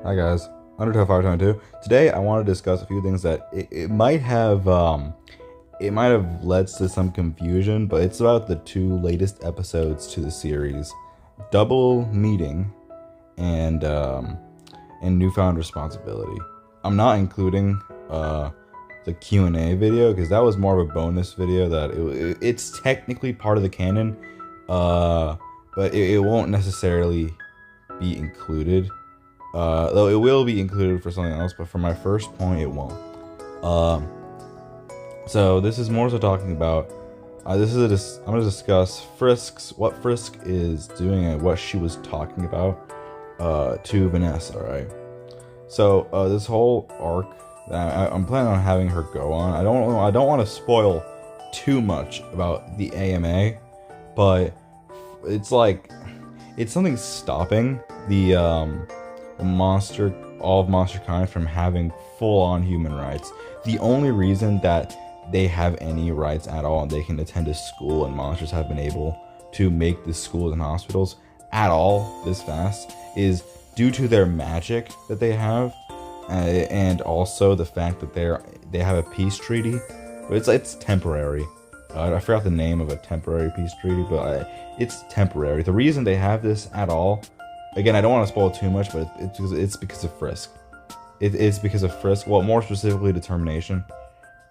Hi guys, Undertale 522. Today I want to discuss a few things that it might have led to some confusion, but it's about the two latest episodes to the series, Double Meeting and Newfound Responsibility. I'm not including the Q&A video because that was more of a bonus video that it's technically part of the canon, but it won't necessarily be included. Though it will be included for something else, but for my first point, it won't. So this is more so talking about. I'm going to discuss what Frisk is doing and what she was talking about to Vanessa, right? So this whole arc that I'm planning on having her go on. I don't want to spoil too much about the AMA, but it's something stopping all of monster kind from having full-on human rights. The only reason that they have any rights at all and they can attend a school and monsters have been able to make the schools and hospitals at all this fast is due to their magic that they have, and also the fact that they have a peace treaty, but it's temporary. I forgot the name of a temporary peace treaty, but it's temporary. The reason they have this at all, again, I don't want to spoil too much, but it's because of Frisk. It's because of Frisk. Well, more specifically, determination.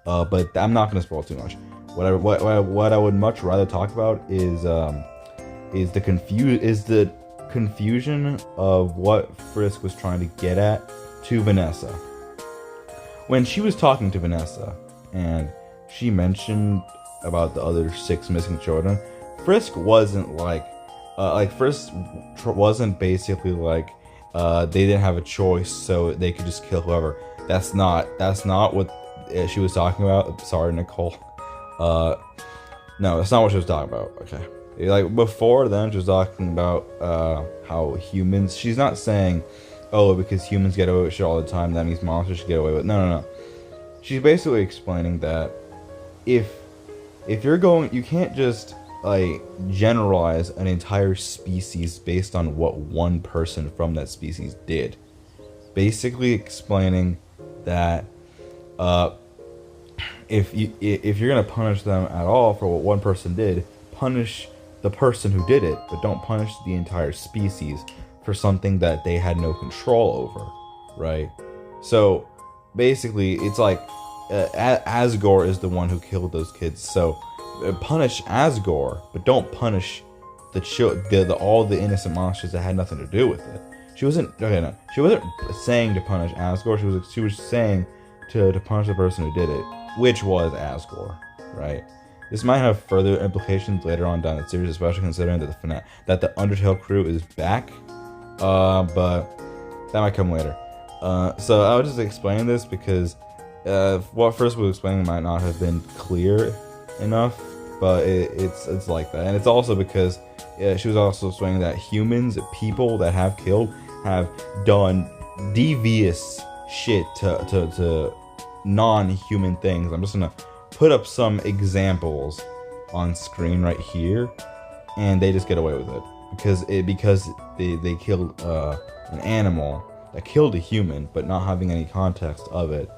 But I'm not going to spoil too much. What I would much rather talk about is the confusion of what Frisk was trying to get at to Vanessa. When she was talking to Vanessa, and she mentioned about the other 6 missing children, Frisk wasn't Frisk wasn't basically like they didn't have a choice, so they could just kill whoever. That's not what she was talking about. Sorry, Nicole. No, that's not what she was talking about. Okay, like before then, she was talking about how humans. She's not saying, oh, because humans get away with shit all the time, that means monsters should get away with it. No. She's basically explaining that if you're going, you can't just generalize an entire species based on what one person from that species did. Basically explaining that if you're gonna punish them at all for what one person did, punish the person who did it, but don't punish the entire species for something that they had no control over, right? So basically, it's like Asgore is the one who killed those kids, so punish Asgore, but don't punish all the innocent monsters that had nothing to do with it. She wasn't saying to punish Asgore. She was saying to punish the person who did it, which was Asgore, right? This might have further implications later on down the series, especially considering that the Undertale crew is back. But that might come later. So I was just explaining this because what Frisk was explaining might not have been clear enough, but it's like that. And it's also because she was also explaining that people that have killed, have done devious shit to non-human things. I'm just gonna put up some examples on screen right here, and they just get away with it because they killed an animal that killed a human, but not having any context of it,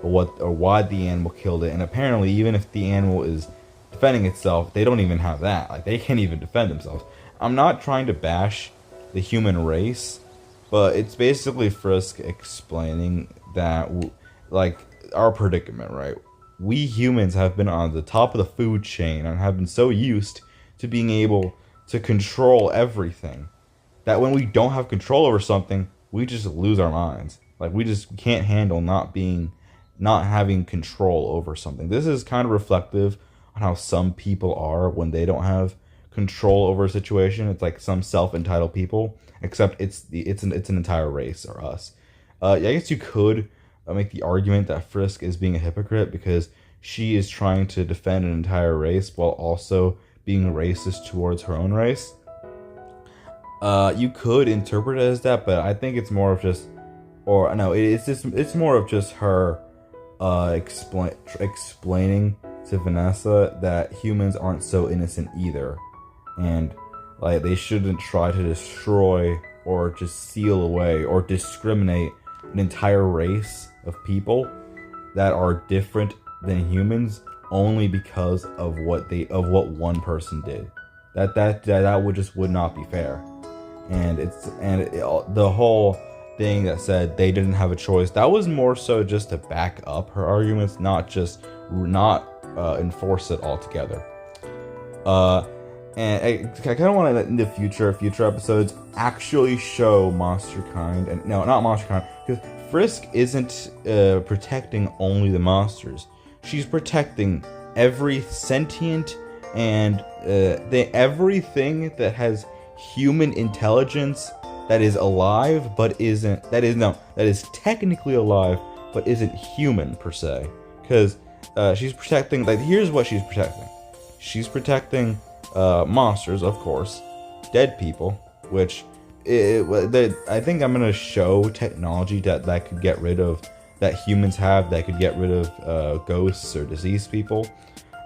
or why the animal killed it. And apparently, even if the animal is defending itself, they don't even have that. Like, they can't even defend themselves. I'm not trying to bash the human race, but it's basically Frisk explaining that, like, our predicament, right? We humans have been on the top of the food chain and have been so used to being able to control everything that when we don't have control over something, we just lose our minds. Like, we just can't handle not having control over something. This is kind of reflective on how some people are when they don't have control over a situation. It's like some self-entitled people, except it's an entire race, or us. I guess you could make the argument that Frisk is being a hypocrite because she is trying to defend an entire race while also being racist towards her own race. You could interpret it as that, but I think it's more of just, or no, it's more of just her explaining to Vanessa that humans aren't so innocent either, and like they shouldn't try to destroy or just seal away or discriminate an entire race of people that are different than humans only because of what one person did. That would not be fair. And the whole thing that said they didn't have a choice, that was more so just to back up her arguments, not enforce it altogether. And I kind of want to, in the future episodes, actually show Monsterkind, and no, not Monsterkind, because Frisk isn't protecting only the monsters. She's protecting every sentient and everything that has human intelligence that is alive but isn't, that is technically alive but isn't human per se. Because she's protecting, like, here's what she's protecting. She's protecting monsters, of course, dead people, which I think I'm gonna show technology that could get rid of, that humans have, that could get rid of ghosts or deceased people.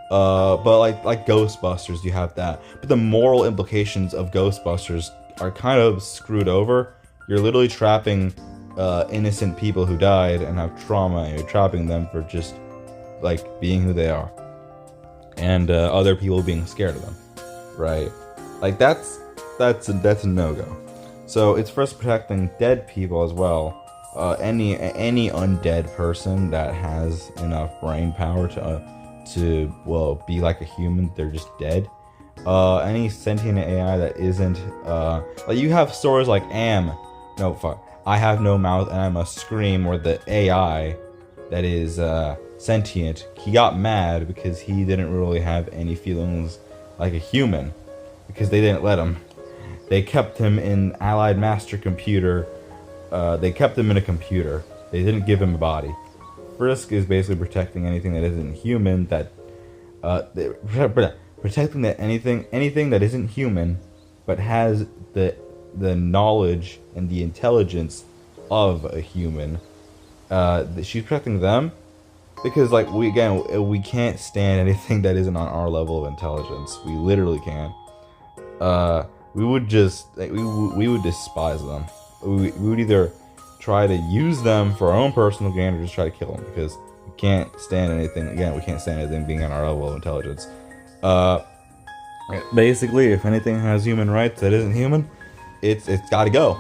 But like Ghostbusters, you have that. But the moral implications of Ghostbusters are kind of screwed over. You're literally trapping innocent people who died and have trauma, and you're trapping them for just like being who they are, and other people being scared of them, right? Like that's a no-go. So it's first protecting dead people as well. Any undead person that has enough brain power to well be like a human, they're just dead. Any sentient AI that isn't like, you have stories like I have no mouth and I must scream, where the AI that is sentient, he got mad because he didn't really have any feelings like a human, because they didn't let him. They kept him in Allied Master Computer. They kept him in a computer. They didn't give him a body. Frisk is basically protecting anything that isn't human, protecting that anything that isn't human but has the knowledge and the intelligence of a human. She's protecting them because, like, we can't stand anything that isn't on our level of intelligence. We literally can't. We would just we would despise them. We would either try to use them for our own personal gain or just try to kill them, because we can't stand anything. Again, we can't stand anything being on our level of intelligence. Basically, if anything has human rights that isn't human, it's got to go.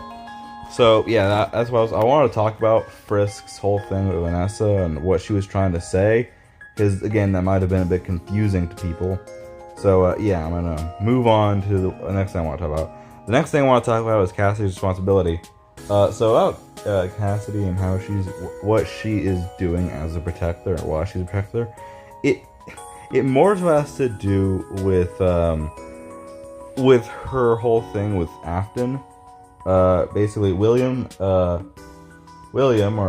So yeah, that's what I wanted to talk about. Frisk's whole thing with Vanessa and what she was trying to say, because again, that might have been a bit confusing to people. So yeah, I'm gonna move on to the next thing I want to talk about. The next thing I want to talk about is Cassidy's responsibility. So about Cassidy and how what she is doing as a protector, or why she's a protector. It more so has to do with her whole thing with Afton. Basically, William, or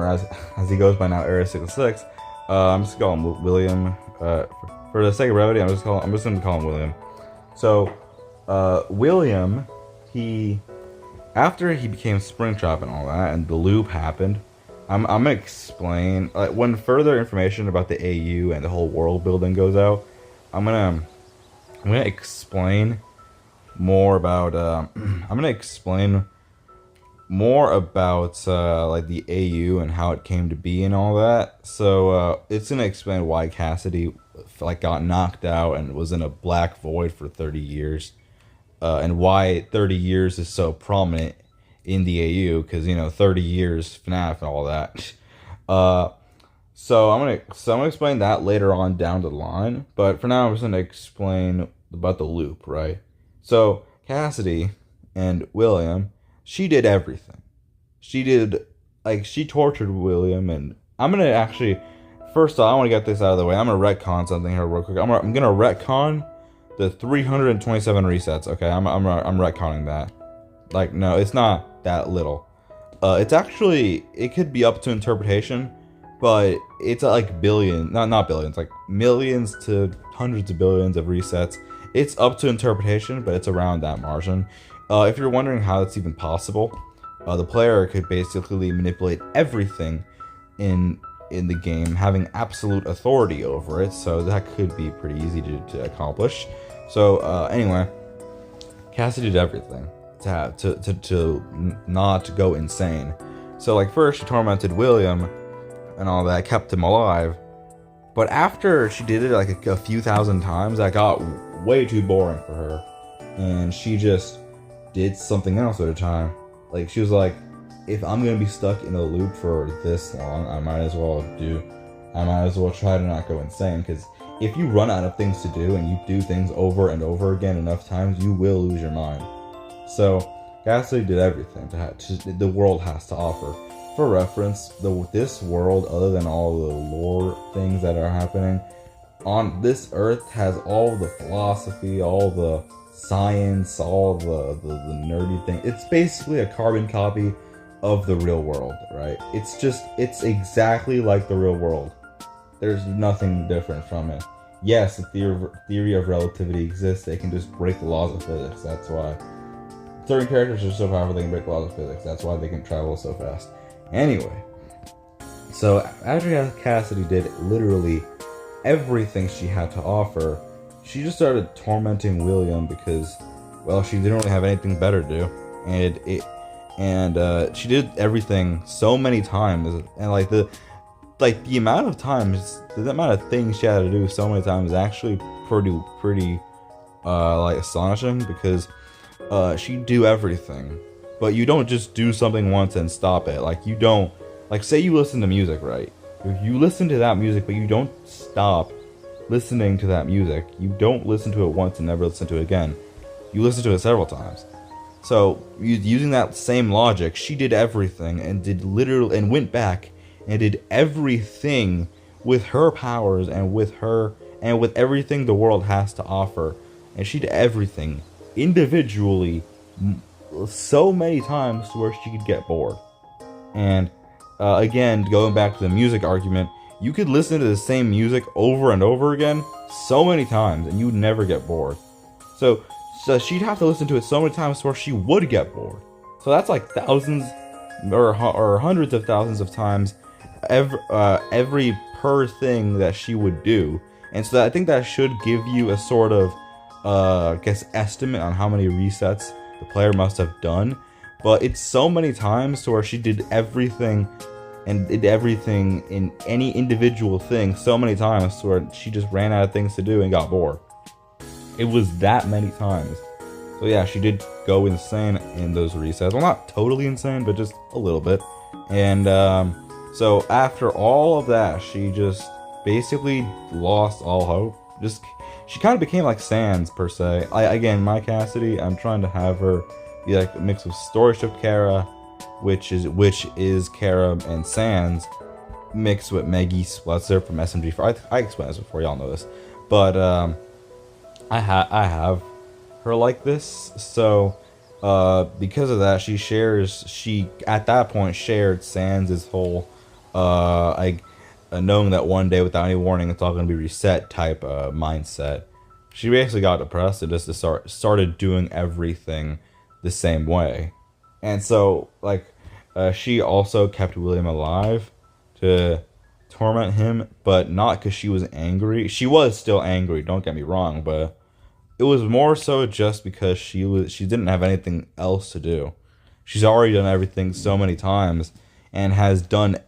as he goes by now, Area 66. I'm just calling him William. For the sake of brevity, I'm just going to call him William. So, William, after he became Springtrap and all that, and the loop happened, I'm gonna explain, when further information about the AU and the whole world building goes out, I'm gonna explain more about like the AU and how it came to be and all that. So it's gonna explain why Cassidy got knocked out and was in a black void for 30 years, and why 30 years is so prominent in the AU, because 30 years FNAF and all that. So I'm gonna explain that later on down the line, but for now I'm just gonna explain about the loop, right? So Cassidy and William, she did everything. She tortured William, and I'm gonna actually, first off, I want to get this out of the way. I'm gonna retcon something here real quick. I'm gonna retcon the 327 resets. Okay, I'm retconning that. Like, no, it's not that little. It's actually, it could be up to interpretation, but it's like not billions, like millions to hundreds of billions of resets. It's up to interpretation, but it's around that margin. If you're wondering how that's even possible, the player could basically manipulate everything in the game, having absolute authority over it, so that could be pretty easy to accomplish. So anyway, Cassidy did everything. not go insane. So like first she tormented William and all that, kept him alive. But after she did it like a few thousand times, that got way too boring for her, and she just did something else at a time. Like she was like, if I'm gonna be stuck in a loop for this long, I might as well try to not go insane, because if you run out of things to do and you do things over and over again enough times, you will lose your mind. So Cassidy did everything the world has to offer. For reference, this world, other than all the lore things that are happening on this earth, has all the philosophy, all the science, all the nerdy thing. It's basically a carbon copy of the real world, right? It's exactly like the real world. There's nothing different from it. Yes, the theory of relativity exists. They can just break the laws of physics. That's why certain characters are so powerful they can break the laws of physics. That's why they can travel so fast. Anyway, so after Cassidy did literally everything she had to offer, she just started tormenting William because, well, she didn't really have anything better to do, and she did everything so many times, and the amount of times, the amount of things she had to do so many times is actually pretty astonishing, because she'd do everything. But you don't just do something once and stop it. Like, you don't, like, say you listen to music, right? If you listen to that music, but you don't stop listening to that music, you don't listen to it once and never listen to it again. You listen to it several times. So, using that same logic, she did everything and went back and did everything with her powers and with everything the world has to offer. And she did everything individually so many times to where she could get bored. And again, going back to the music argument, you could listen to the same music over and over again so many times and you'd never get bored. So she'd have to listen to it so many times to where she would get bored. So that's like thousands or hundreds of thousands of times every per thing that she would do. And so I think that should give you a sort of estimate on how many resets the player must have done. But it's so many times to where she did everything in any individual thing so many times to where she just ran out of things to do and got bored. It was that many times. So yeah, she did go insane in those resets. Well, not totally insane, but just a little bit. And so after all of that, she just basically lost all hope. She kind of became like Sans, per se. Again, my Cassidy, I'm trying to have her be like a mix of Story Ship Kara, which is Kara, and Sans, mixed with Maggie Splutzer from SMG4. I explained this before, y'all know this. But I have her like this. So because of that, she at that point shared Sans' whole knowing that one day without any warning it's all going to be reset type mindset. She basically got depressed and just started doing everything the same way. And so she also kept William alive to torment him, but not because she was angry. She was still angry, don't get me wrong, but it was more so just because she didn't have anything else to do. She's already done everything so many times and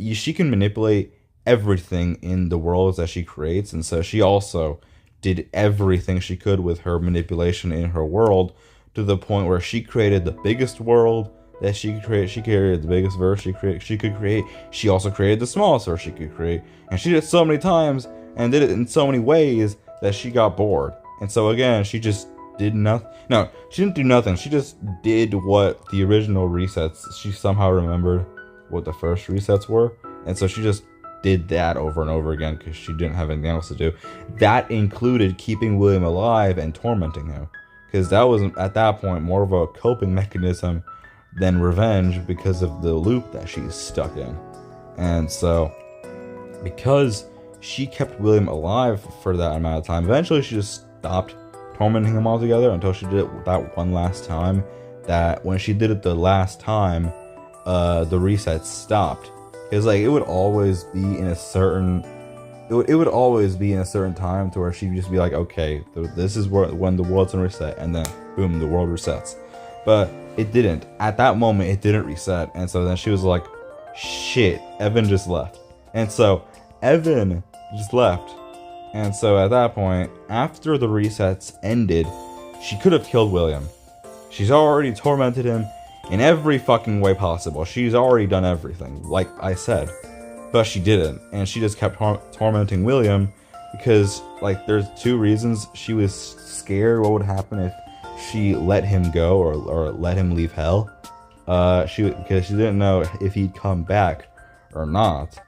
she can manipulate everything in the worlds that she creates, and so she also did everything she could with her manipulation in her world, to the point where she created the biggest world that she could create. She created the biggest verse she could create. She also created the smallest verse she could create, and she did it so many times and did it in so many ways that she got bored. And so again, she just did nothing. No, she didn't do nothing. She just did what the original resets. She somehow remembered what the first resets were, and so she just did that over and over again because she didn't have anything else to do. That included keeping William alive and tormenting him, because that was at that point more of a coping mechanism than revenge because of the loop that she's stuck in. And so because she kept William alive for that amount of time, eventually she just stopped tormenting him altogether until she did it that one last time. That when she did it the last time, the resets stopped. Because it would always be in a certain time to where she'd just be like, okay, this is when the world's gonna reset, and then boom, the world resets. But it didn't. At that moment, it didn't reset. And so then she was like, shit, Evan just left. And so Evan just left. And so at that point, after the resets ended, she could have killed William. She's already tormented him in every fucking way possible. She's already done everything, like I said. But she didn't. And she just kept tormenting William because, like, there's two reasons. She was scared what would happen if she let him go or let him leave hell. Because she didn't know if he'd come back or not.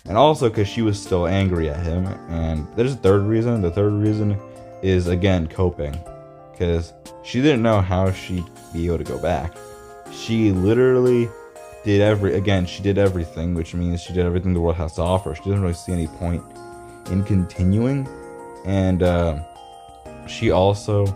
And also because she was still angry at him. And there's a third reason. The third reason is, again, coping. Because she didn't know how she'd be able to go back. She literally did she did everything, which means she did everything the world has to offer. She doesn't really see any point in continuing. And she also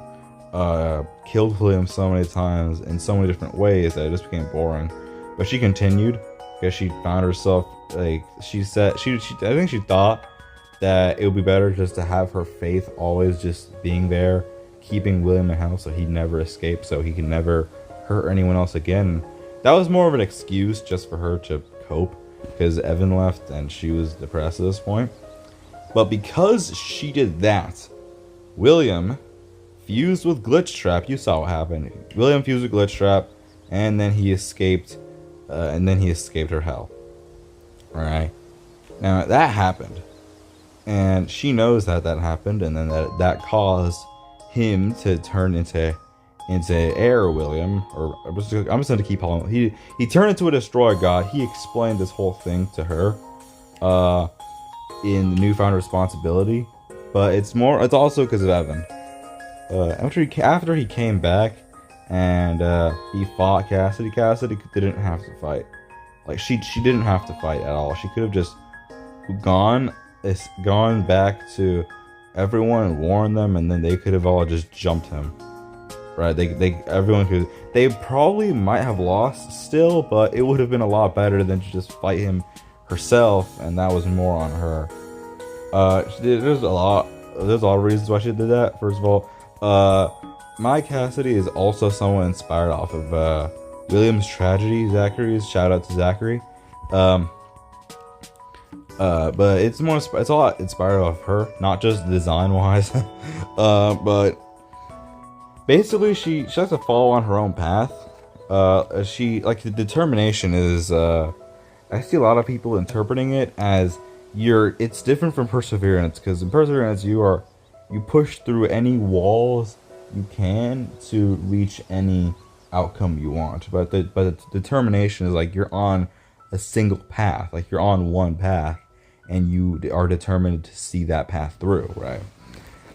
killed William so many times in so many different ways that it just became boring. But she continued because she found herself, like, she said, I think she thought that it would be better just to have her faith always just being there, keeping William in hell so he'd never escape, so he could never hurt anyone else again. That was more of an excuse just for her to cope, because Evan left and she was depressed at this point. But because she did that, William fused with Glitchtrap. You saw what happened. William fused with Glitchtrap, and then he escaped. Her hell. Alright. Now that happened, and she knows that happened, and then that caused him to turn into Air William, or I'm just gonna keep calling him. He turned into a destroyer god. He explained this whole thing to her, in the Newfound Responsibility, but it's also because of Evan. After he came back and he fought Cassidy. Cassidy didn't have to fight. Like, she didn't have to fight at all. She could have just gone back to everyone and warned them, and then they could have all just jumped him. Right? They probably might have lost still, but it would have been a lot better than to just fight him herself, and that was more on her. There's a lot of reasons why she did that. First of all, my Cassidy is also somewhat inspired off of William's tragedy, Zachary's. Shout out to Zachary. But it's a lot inspired off her, not just design wise. But basically she has to follow on her own path. The determination is, I see a lot of people interpreting it as it's different from perseverance, because in perseverance you push through any walls you can to reach any outcome you want, but the determination is like you're on a single path, like you're on one path, and you are determined to see that path through, right?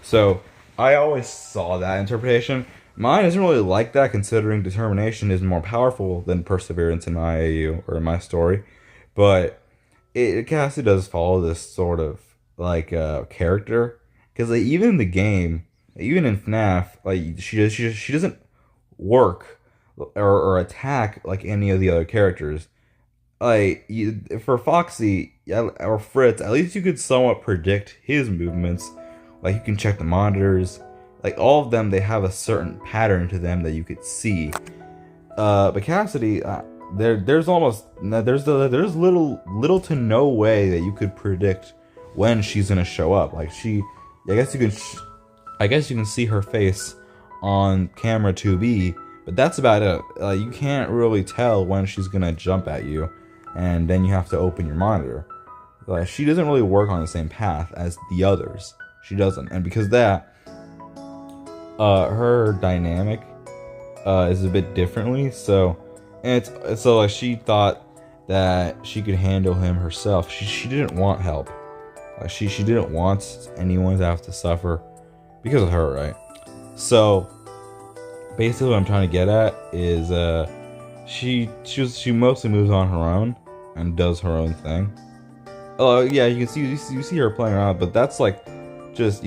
So I always saw that interpretation. Mine isn't really like that, considering determination is more powerful than perseverance in my AU or in my story, but Cassidy does follow this sort of like character, because like, even in the game, even in FNAF, like she doesn't work or attack like any of the other characters. Like for Foxy or Fritz, at least you could somewhat predict his movements. Like you can check the monitors. Like all of them, they have a certain pattern to them that you could see. But Cassidy, there's little to no way that you could predict when she's gonna show up. Like I guess you can see her face on camera 2B, but that's about it. You can't really tell when she's gonna jump at you, and then you have to open your monitor. Like she doesn't really work on the same path as the others. She doesn't, and because of that, her dynamic is a bit differently. So like she thought that she could handle him herself. She didn't want help. She didn't want anyone to have to suffer because of her, right? So basically what I'm trying to get at is she mostly moves on her own and does her own thing. Yeah, you see her playing around, but that's like just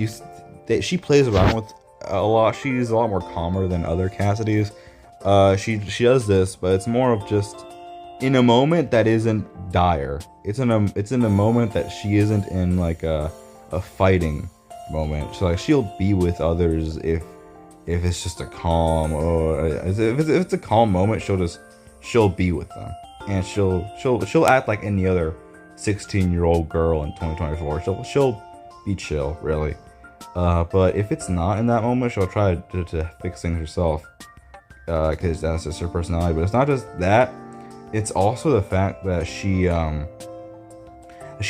she plays around with a lot. She's a lot more calmer than other Cassidys. She does this, but it's more of just in a moment that isn't dire. It's in a moment that she isn't in like a fighting moment. So like she'll be with others if if it's just a calm, or if it's a calm moment, she'll be with them, and she'll act like any other 16-year-old girl in 2024. She'll be chill, really. But if it's not in that moment, she'll try to fix things herself, because that's just her personality. But it's not just that; it's also the fact that she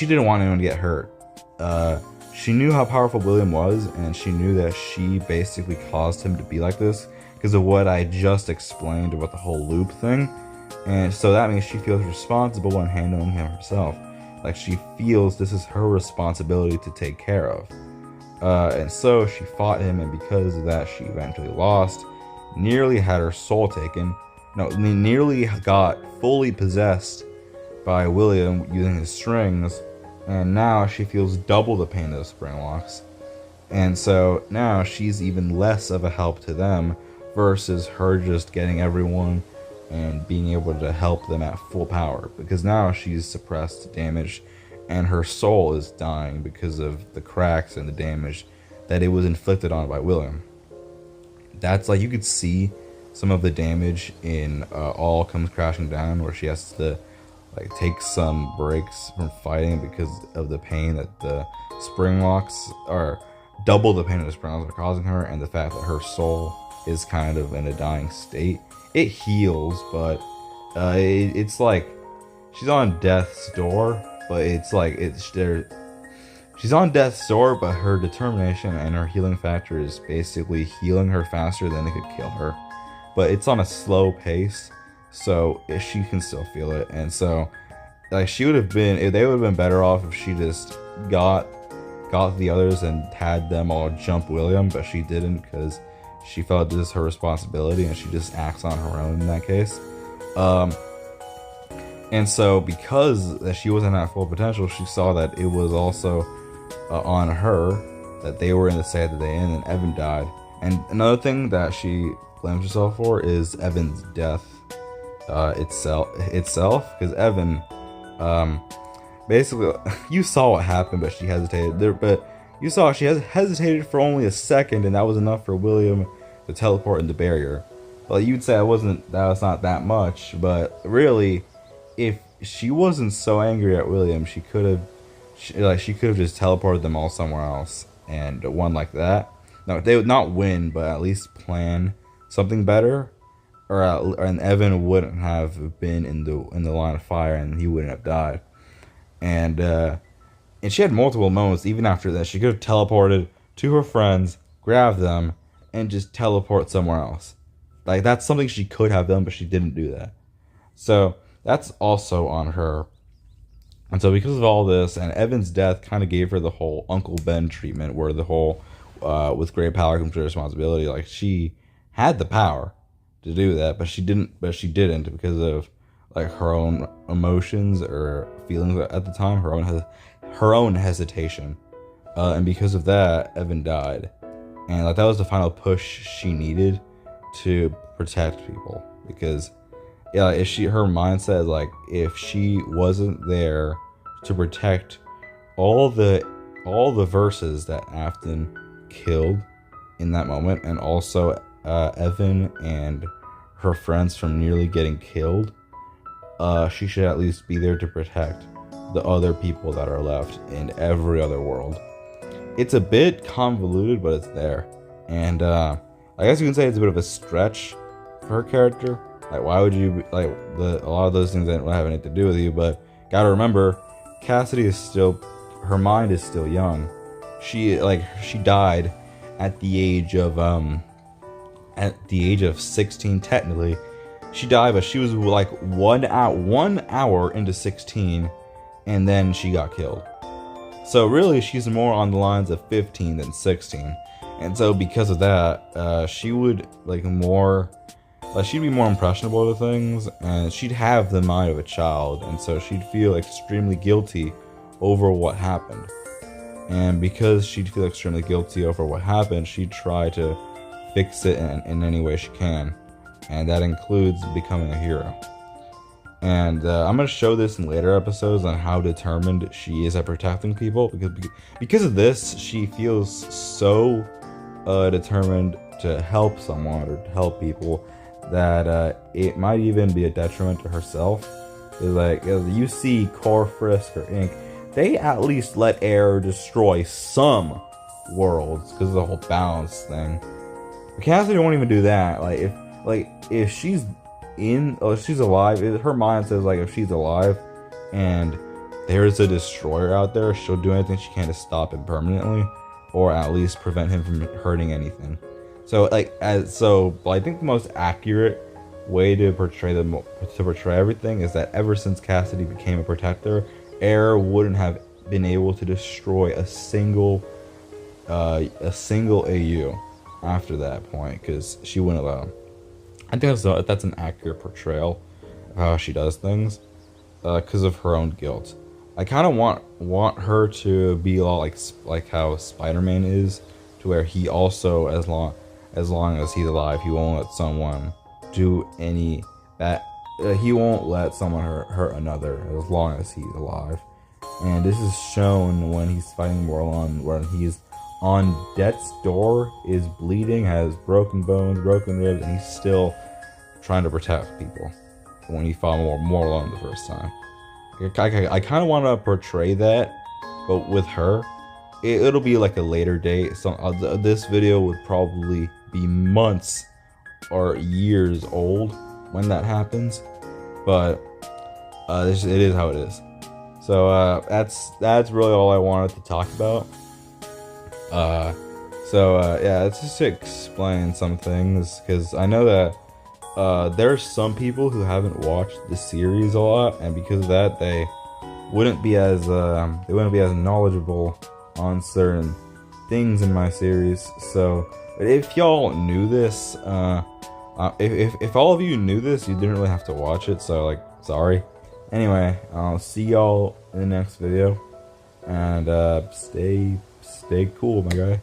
didn't want anyone to get hurt. She knew how powerful William was, and she knew that she basically caused him to be like this because of what I just explained about the whole loop thing. And so that means she feels responsible when handling him herself. Like, she feels this is her responsibility to take care of. And so she fought him, and because of that, she eventually lost, nearly had her soul taken. No, nearly got fully possessed by William using his strings. And now she feels double the pain of the spring locks. And so now she's even less of a help to them versus her just getting everyone and being able to help them at full power. Because now she's suppressed, damaged, and her soul is dying because of the cracks and the damage that it was inflicted on by William. That's like, you could see some of the damage in All Comes Crashing Down, where she has to like take some breaks from fighting because of the pain that the spring locks, or double the pain that the spring locks are causing her, and the fact that her soul is kind of in a dying state. It heals, but it's like she's on death's door, but it's like she's on death's door, but her determination and her healing factor is basically healing her faster than it could kill her. But it's on a slow pace, so she can still feel it. And so, like, they would have been better off if she just got the others and had them all jump William, but she didn't, because she felt this is her responsibility, and she just acts on her own in that case. And so, because that she wasn't at full potential, she saw that it was also on her that they were in the state that they in, and Evan died. And another thing that she blames herself for is Evan's death itself, because Evan, basically, you saw what happened, but she hesitated there. But you saw she hesitated for only a second, and that was enough for William to teleport in the barrier. Well, you'd say that was not that much, but really, if she wasn't so angry at William, she could have just teleported them all somewhere else and won like that. No, they would not win, but at least plan something better, and Evan wouldn't have been in the line of fire, and he wouldn't have died. And she had multiple moments even after that. She could have teleported to her friends, grabbed them, and just teleport somewhere else. Like, that's something she could have done, but she didn't do that. So that's also on her. And so because of all this, and Evan's death kind of gave her the whole Uncle Ben treatment, where the whole with great power comes great responsibility. Like, she had the power to do that, but she didn't because of like her own emotions or feelings at the time, her own hesitation, and because of that, Evan died, and like that was the final push she needed to protect people. Because her mindset is like, if she wasn't there to protect all the verses that Afton killed in that moment, and also Evan and her friends from nearly getting killed, she should at least be there to protect the other people that are left in every other world. It's a bit convoluted, but it's there. And I guess you can say it's a bit of a stretch for her character. Like, why would you, like, a lot of those things that don't have anything to do with you, but gotta remember, Cassidy is still, her mind is still young. She died at the age of 16 technically. She died, but she was like 1 hour into 16, and then she got killed. So really, she's more on the lines of 15 than 16. And so because of that, she would she'd be more impressionable to things, and she'd have the mind of a child, and so she'd feel extremely guilty over what happened. And because she'd feel extremely guilty over what happened, she'd try to fix it in any way she can. And that includes becoming a hero. And I'm going to show this in later episodes on how determined she is at protecting people. Because of this, she feels so determined to help someone or to help people, that it might even be a detriment to herself. It's like, you see Core, Frisk, or Ink, they at least let Air destroy some worlds because of the whole balance thing. But Cassidy won't even do that. If she's if she's alive, her mind says, like, if she's alive and there's a destroyer out there, she'll do anything she can to stop him permanently, or at least prevent him from hurting anything. So I think the most accurate way to portray everything is that ever since Cassidy became a protector, Air wouldn't have been able to destroy a single AU after that point, because she wouldn't allow him. I think that's an accurate portrayal of how she does things, because of her own guilt. I kind of want her to be like how Spider-Man is, to where he also, as long as he's alive, he won't let someone do any that. He won't let someone hurt another as long as he's alive. And this is shown when he's fighting Morlun, when he's on death's door, is bleeding, has broken bones, broken ribs, and he's still trying to protect people. When he fought Morlun the first time, I kind of want to portray that, but with her, it'll be like a later date. So this video would probably be months or years old when that happens, but it is how it is. So that's really all I wanted to talk about. Yeah, it's just to explain some things, because I know that there's some people who haven't watched the series a lot, and because of that, they wouldn't be as knowledgeable on certain things in my series. So if y'all knew this, if all of you knew this, you didn't really have to watch it. So, like, sorry. Anyway, I'll see y'all in the next video, and stay cool, my guy.